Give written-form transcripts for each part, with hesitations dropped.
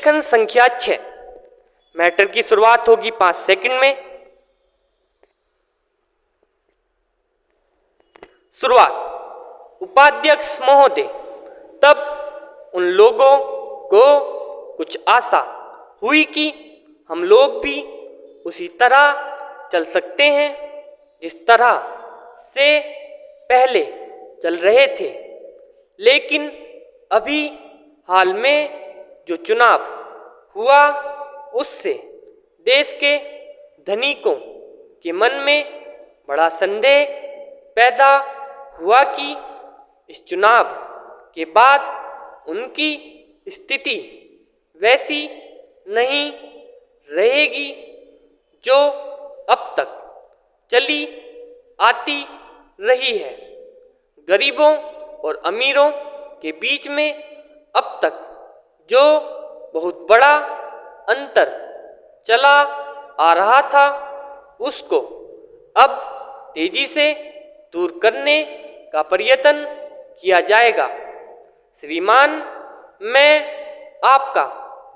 रेखाखंड संख्या 6। मैटर की शुरुआत होगी 5 सेकंड में। शुरुआत। उपाध्यक्ष महोदय, तब उन लोगों को कुछ आशा हुई कि हम लोग भी उसी तरह चल सकते हैं जिस तरह से पहले चल रहे थे। लेकिन अभी हाल में जो चुनाव हुआ उससे देश के धनिकों के मन में बड़ा संदेह पैदा हुआ कि इस चुनाव के बाद उनकी स्थिति वैसी नहीं रहेगी जो अब तक चली आती रही है। गरीबों और अमीरों के बीच में अब तक जो बहुत बड़ा अंतर चला आ रहा था उसको अब तेजी से दूर करने का प्रयत्न किया जाएगा। श्रीमान, मैं आपका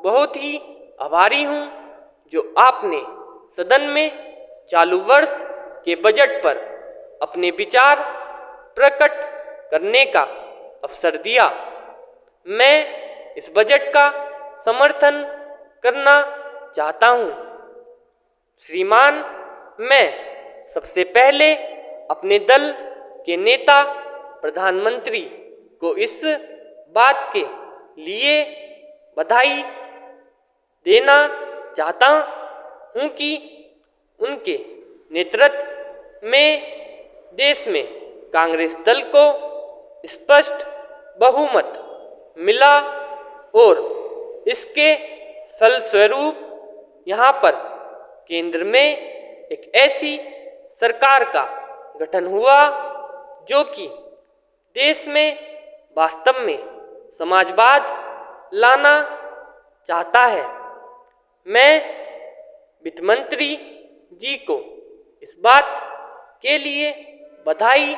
बहुत ही आभारी हूं जो आपने सदन में चालू वर्ष के बजट पर अपने विचार प्रकट करने का अवसर दिया। मैं इस बजट का समर्थन करना चाहता हूं। श्रीमान, मैं सबसे पहले अपने दल के नेता प्रधानमंत्री को इस बात के लिए बधाई देना चाहता हूं कि उनके नेतृत्व में देश में कांग्रेस दल को स्पष्ट बहुमत मिला और इसके फलस्वरूप यहाँ पर केंद्र में एक ऐसी सरकार का गठन हुआ जो कि देश में वास्तव में समाजवाद लाना चाहता है। मैं वित्त मंत्री जी को इस बात के लिए बधाई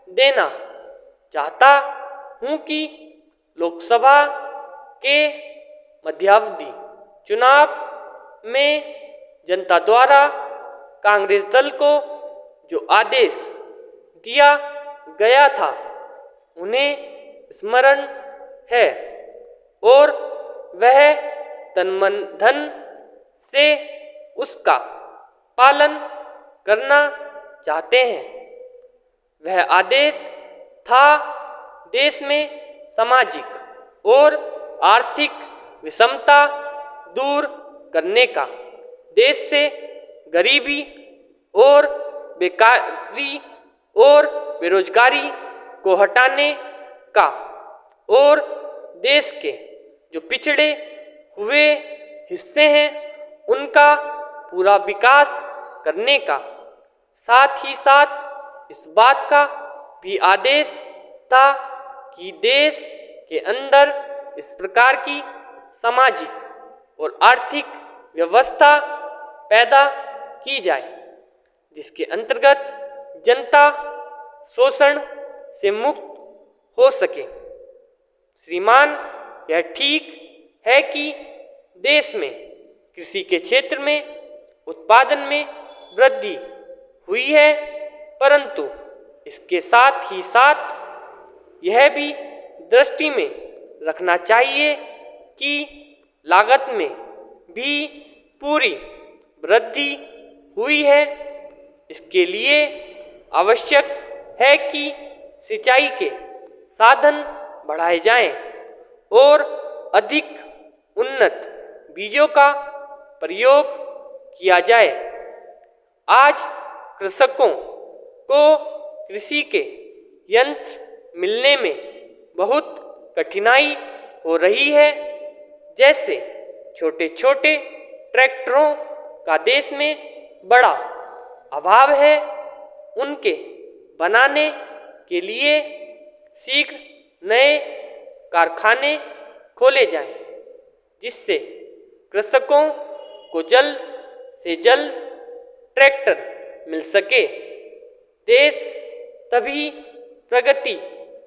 देना चाहता हूं कि लोकसभा के मध्यावधि चुनाव में जनता द्वारा कांग्रेस दल को जो आदेश दिया गया था उन्हें स्मरण है और वह तन मन धन से उसका पालन करना चाहते हैं। वह आदेश था देश में सामाजिक और आर्थिक विषमता दूर करने का, देश से गरीबी और बेकारी और बेरोजगारी को हटाने का और देश के जो पिछड़े हुए हिस्से हैं उनका पूरा विकास करने का, साथ ही साथ इस बात का भी आदेश था कि देश के अंदर इस प्रकार की सामाजिक और आर्थिक व्यवस्था पैदा की जाए जिसके अंतर्गत जनता शोषण से मुक्त हो सके। श्रीमान, यह ठीक है कि देश में कृषि के क्षेत्र में उत्पादन में वृद्धि हुई है, परंतु इसके साथ ही साथ यह भी दृष्टि में रखना चाहिए कि लागत में भी पूरी वृद्धि हुई है। इसके लिए आवश्यक है कि सिंचाई के साधन बढ़ाए जाएं और अधिक उन्नत बीजों का प्रयोग किया जाए। आज कृषकों को कृषि के यंत्र मिलने में बहुत कठिनाई हो रही है। जैसे छोटे छोटे ट्रैक्टरों का देश में बड़ा अभाव है। उनके बनाने के लिए शीघ्र नए कारखाने खोले जाएं, जिससे कृषकों को जल्द से जल्द ट्रैक्टर मिल सके। देश तभी प्रगति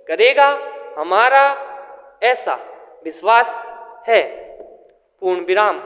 करेगा, हमारा ऐसा विश्वास है। पूर्ण विराम।